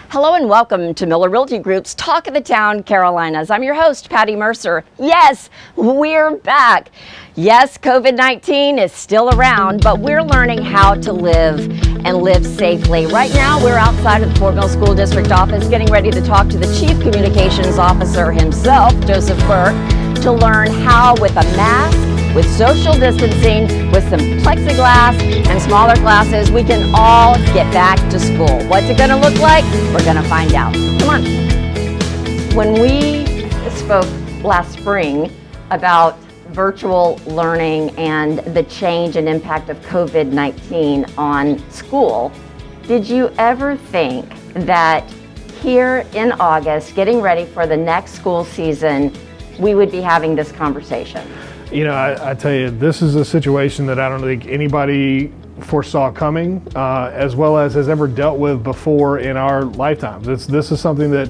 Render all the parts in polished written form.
Hello and welcome to Miller Realty Group's Talk of the Town Carolinas. I'm your host, Patty Mercer. Yes, we're back. Yes, COVID-19 is still around, but we're learning how to live and live safely. Right now, we're outside of the Fort Mill School District office getting ready to talk to the Chief Communications Officer himself, Joe Burke, to learn how with a mask, with social distancing, with some plexiglass and smaller classes, we can all get back to school. What's it gonna look like? We're gonna find out. Come on. When we spoke last spring about virtual learning and the change and impact of COVID-19 on school, did you ever think that here in August, getting ready for the next school season, we would be having this conversation? You know, I tell you, this is a situation that I don't think anybody foresaw coming, as well as has ever dealt with before in our lifetimes. This is something that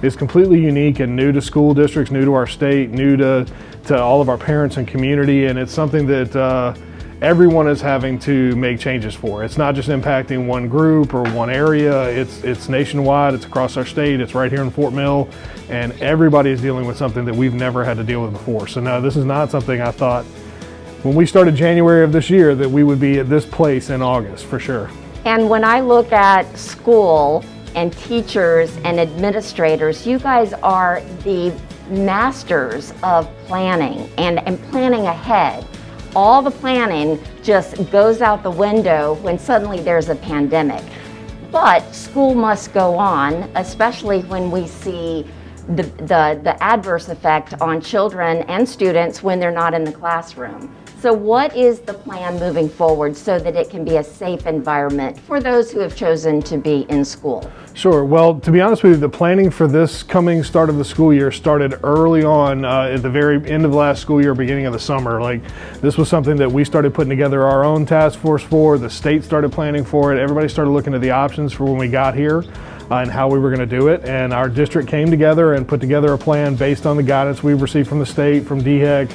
is completely unique and new to school districts, new to our state, new to all of our parents and community, and it's something that everyone is having to make changes for. It's not just impacting one group or one area, it's nationwide, it's across our state, it's right here in Fort Mill, and everybody is dealing with something that we've never had to deal with before. So no, this is not something I thought when we started January of this year that we would be at this place in August, for sure. And when I look at school and teachers and administrators, you guys are the masters of planning and planning ahead. All the planning just goes out the window when suddenly there's a pandemic. But school must go on, especially when we see the adverse effect on children and students when they're not in the classroom. So what is the plan moving forward so that it can be a safe environment for those who have chosen to be in school? Sure. Well, to be honest with you, the planning for this coming start of the school year started early on at the very end of last school year, beginning of the summer. Like, this was something that we started putting together our own task force for. The state started planning for it. Everybody started looking at the options for when we got here and how we were going to do it. And our district came together and put together a plan based on the guidance we've received from the state, from DHEC,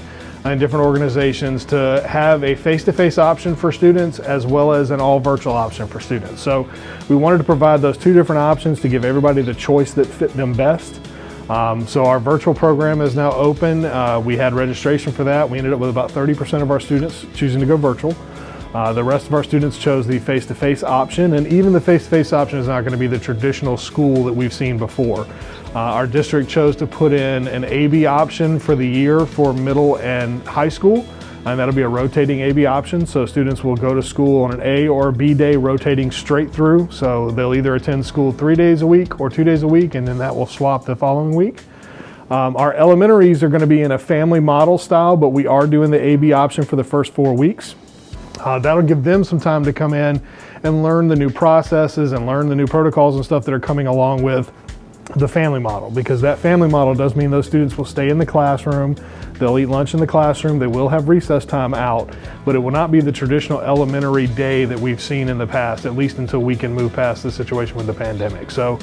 and different organizations to have a face-to-face option for students as well as an all virtual option for students. So we wanted to provide those two different options to give everybody the choice that fit them best. So our virtual program is now open. We had registration for that. We ended up with about 30% of our students choosing to go virtual. The rest of our students chose the face-to-face option, and even the face-to-face option is not going to be the traditional school that we've seen before. Our district chose to put in an AB option for the year for middle and high school, and that'll be a rotating AB option. So students will go to school on an A or B day rotating straight through. So they'll either attend school 3 days a week or 2 days a week, and then that will swap the following week. Our elementaries are going to be in a family model style, but we are doing the AB option for the first 4 weeks. That'll give them some time to come in and learn the new processes and learn the new protocols and stuff that are coming along with the family model, because that family model does mean those students will stay in the classroom, they'll eat lunch in the classroom, they will have recess time out, but it will not be the traditional elementary day that we've seen in the past, at least until we can move past the situation with the pandemic. So,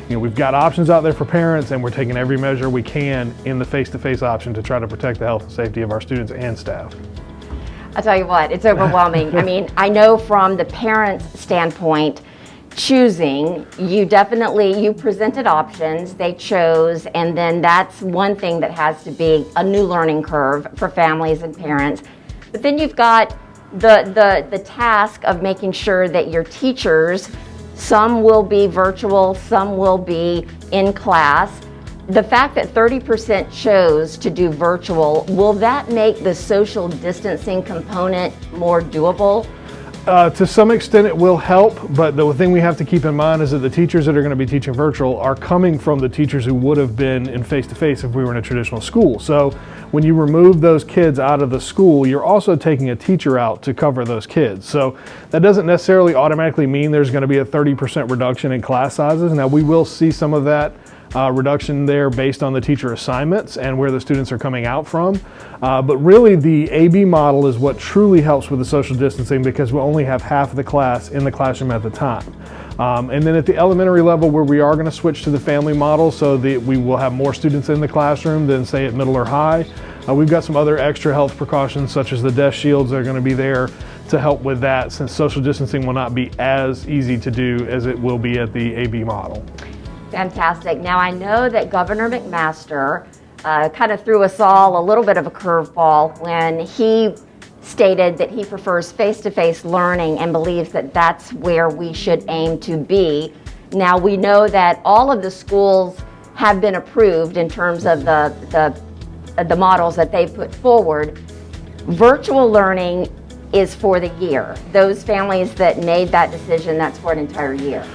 you know, we've got options out there for parents, and we're taking every measure we can in the face-to-face option to try to protect the health and safety of our students and staff. I'll tell you what, it's overwhelming. I mean, I know from the parents' standpoint, choosing, you presented options, they chose, and then that's one thing that has to be a new learning curve for families and parents. But then you've got the task of making sure that your teachers, some will be virtual, some will be in class. The fact that 30% chose to do virtual, will that make the social distancing component more doable? To some extent it will help, but the thing we have to keep in mind is that the teachers that are going to be teaching virtual are coming from the teachers who would have been in face-to-face if we were in a traditional school. So when you remove those kids out of the school, you're also taking a teacher out to cover those kids. So that doesn't necessarily automatically mean there's going to be a 30% reduction in class sizes. Now, we will see some of that reduction there based on the teacher assignments and where the students are coming out from. But really the AB model is what truly helps with the social distancing, because we only have half of the class in the classroom at the time. And then at the elementary level, where we are going to switch to the family model so that we will have more students in the classroom than say at middle or high, we've got some other extra health precautions such as the desk shields that are going to be there to help with that, since social distancing will not be as easy to do as it will be at the AB model. Fantastic. Now, I know that Governor McMaster kind of threw us all a little bit of a curveball when he stated that he prefers face-to-face learning and believes that that's where we should aim to be. Now, we know that all of the schools have been approved in terms of the models that they've put forward. Virtual learning is for the year. Those families that made that decision, that's for an entire year.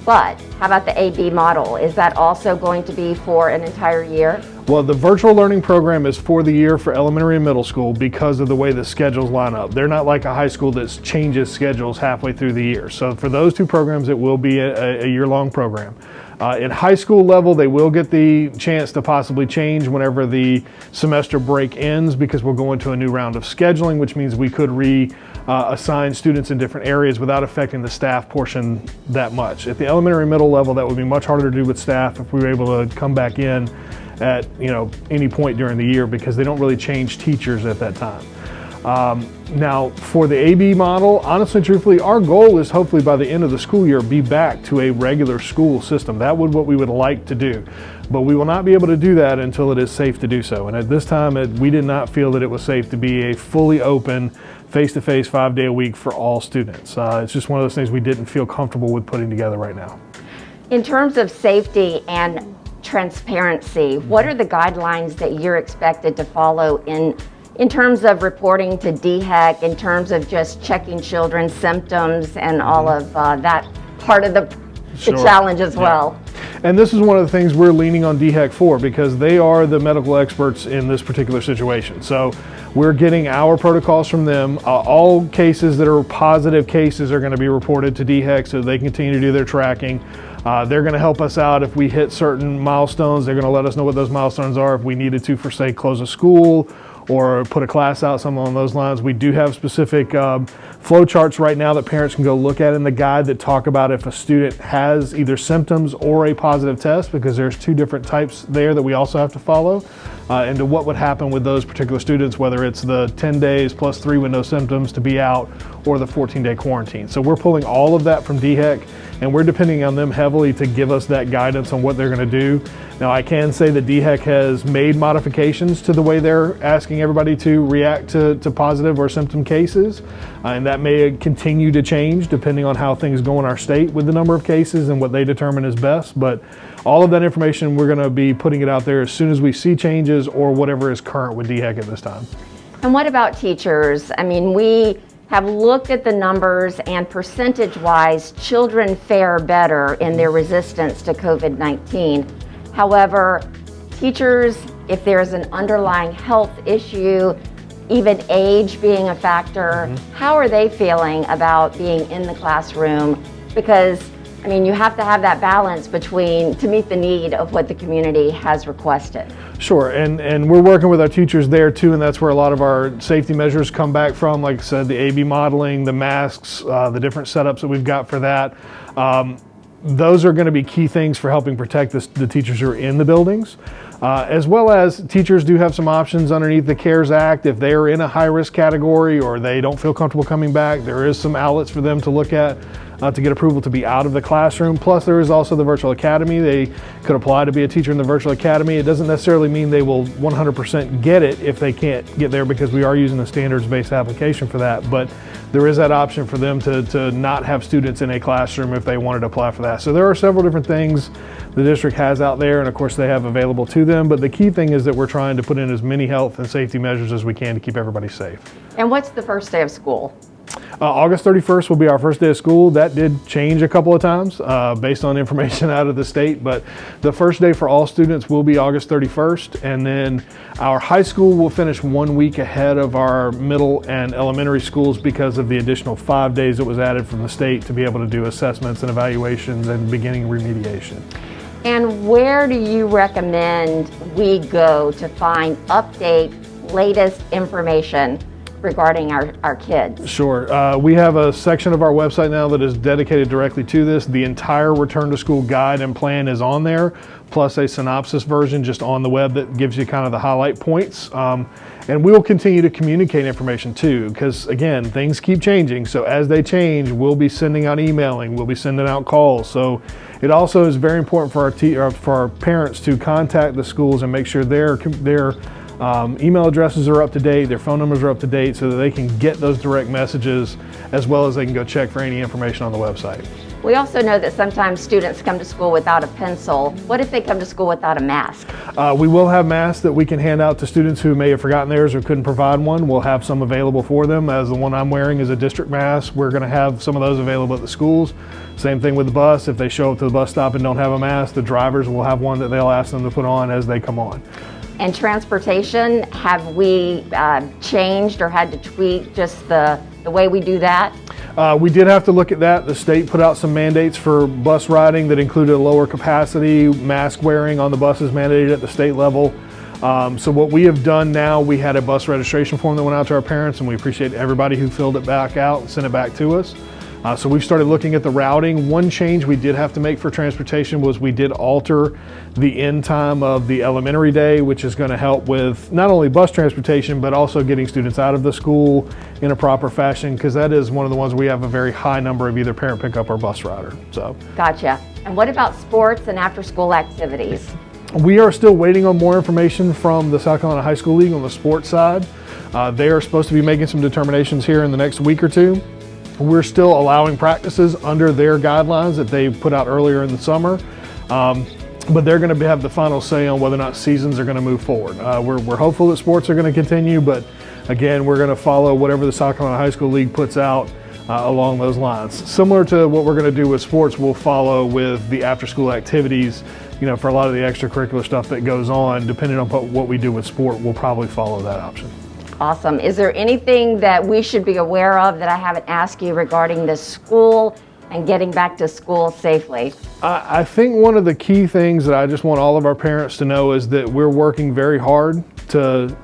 But how about the AB model? Is that also going to be for an entire year? Well, the virtual learning program is for the year for elementary and middle school because of the way the schedules line up. They're not like a high school that changes schedules halfway through the year. So for those two programs, it will be a year-long program. At high school level, they will get the chance to possibly change whenever the semester break ends because we'll go into a new round of scheduling, which means we could assign students in different areas without affecting the staff portion that much. At the elementary and middle level, that would be much harder to do with staff if we were able to come back in at any point during the year because they don't really change teachers at that time. Now, for the AB model, honestly, truthfully, our goal is hopefully by the end of the school year be back to a regular school system. That would what we would like to do. But we will not be able to do that until it is safe to do so. And at this time, we did not feel that it was safe to be a fully open, face-to-face, 5-day a week for all students. It's just one of those things we didn't feel comfortable with putting together right now. In terms of safety and transparency, what are the guidelines that you're expected to follow in terms of reporting to DHEC, in terms of just checking children's symptoms and all of that part of the challenge as well? And this is one of the things we're leaning on DHEC for because they are the medical experts in this particular situation. So we're getting our protocols from them. All cases that are positive cases are going to be reported to DHEC so they continue to do their tracking. They're going to help us out if we hit certain milestones. They're going to let us know what those milestones are if we needed to, for say, close a school or put a class out, something along those lines. We do have specific flow charts right now that parents can go look at in the guide that talk about if a student has either symptoms or a positive test, because there's two different types there that we also have to follow, and to what would happen with those particular students, whether it's the 10 days plus 3 with no symptoms to be out or the 14-day quarantine. So we're pulling all of that from DHEC, and we're depending on them heavily to give us that guidance on what they're going to do. Now, I can say that DHEC has made modifications to the way they're asking everybody to react to positive or symptom cases, and that may continue to change depending on how things go in our state with the number of cases and what they determine is best. But all of that information, we're going to be putting it out there as soon as we see changes or whatever is current with DHEC at this time. And what about teachers? I mean, we have looked at the numbers, and percentage-wise, children fare better in their resistance to COVID-19. However, teachers, if there's an underlying health issue, even age being a factor, how are they feeling about being in the classroom? Because, I mean, you have to have that balance between, to meet the need of what the community has requested. Sure, and we're working with our teachers there too, and that's where a lot of our safety measures come back from. Like I said, the AB modeling, the masks, the different setups that we've got for that. Those are going to be key things for helping protect the teachers who are in the buildings. As well as teachers do have some options underneath the CARES Act. If they are in a high-risk category or they don't feel comfortable coming back, there is some outlets for them to look at to get approval to be out of the classroom. Plus, there is also the virtual academy. They could apply to be a teacher in the virtual academy. It doesn't necessarily mean they will 100% get it if they can't get there, because we are using a standards-based application for that. But there is that option for them to not have students in a classroom if they wanted to apply for that. So there are several different things the district has out there, and of course they have available to them. But the key thing is that we're trying to put in as many health and safety measures as we can to keep everybody safe. And what's the first day of school? August 31st will be our first day of school. That did change a couple of times based on information out of the state, but the first day for all students will be August 31st, and then our high school will finish 1 week ahead of our middle and elementary schools because of the additional 5 days that was added from the state to be able to do assessments and evaluations and beginning remediation. And where do you recommend we go to find latest information regarding our kids? Sure. We have a section of our website now that is dedicated directly to this. The entire return to school guide and plan is on there, plus a synopsis version just on the web that gives you kind of the highlight points. And we will continue to communicate information too, because again, things keep changing. So as they change, we'll be sending out emailing, we'll be sending out calls. So it also is very important for our parents to contact the schools and make sure their email addresses are up to date, their phone numbers are up to date, so that they can get those direct messages, as well as they can go check for any information on the website. We also know that sometimes students come to school without a pencil. What if they come to school without a mask? We will have masks that we can hand out to students who may have forgotten theirs or couldn't provide one. We'll have some available for them, as the one I'm wearing is a district mask. We're going to have some of those available at the schools. Same thing with the bus. If they show up to the bus stop and don't have a mask, the drivers will have one that they'll ask them to put on as they come on. And transportation, have we changed or had to tweak just the way we do that? We did have to look at that. The state put out some mandates for bus riding that included a lower capacity, mask wearing on the buses mandated at the state level. So what we have done now, we had a bus registration form that went out to our parents, and we appreciate everybody who filled it back out and sent it back to us. So we've started looking at the routing. One change we did have to make for transportation was we did alter the end time of the elementary day, which is going to help with not only bus transportation, but also getting students out of the school in a proper fashion, because that is one of the ones we have a very high number of either parent pickup or bus rider. So. Gotcha. And what about sports and after-school activities? We are still waiting on more information from the South Carolina High School League on the sports side. They are supposed to be making some determinations here in the next week or two. We're still allowing practices under their guidelines that they put out earlier in the summer, but they're going to have the final say on whether or not seasons are going to move forward. We're hopeful that sports are going to continue, but again, we're going to follow whatever the South Carolina High School League puts out along those lines. Similar to what we're going to do with sports, we'll follow with the after-school activities. You know, for a lot of the extracurricular stuff that goes on, depending on what we do with sport, we'll probably follow that option. Awesome. Is there anything that we should be aware of that I haven't asked you regarding the school and getting back to school safely? I think one of the key things that I just want all of our parents to know is that we're working very hard to,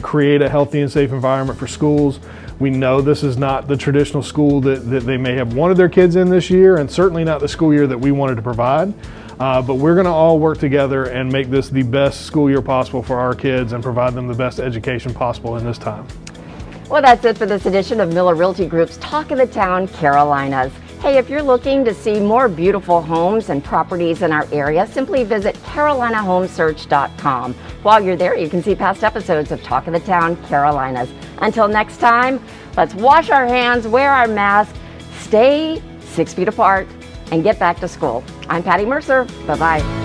create a healthy and safe environment for schools. We know this is not the traditional school that they may have wanted their kids in this year, and certainly not the school year that we wanted to provide. But we're going to all work together and make this the best school year possible for our kids and provide them the best education possible in this time. Well, that's it for this edition of Miller Realty Group's Talk of the Town Carolinas. Hey, if you're looking to see more beautiful homes and properties in our area, simply visit carolinahomesearch.com. While you're there, you can see past episodes of Talk of the Town Carolinas. Until next time, let's wash our hands, wear our masks, stay 6 feet apart, and get back to school. I'm Patty Mercer. Bye-bye.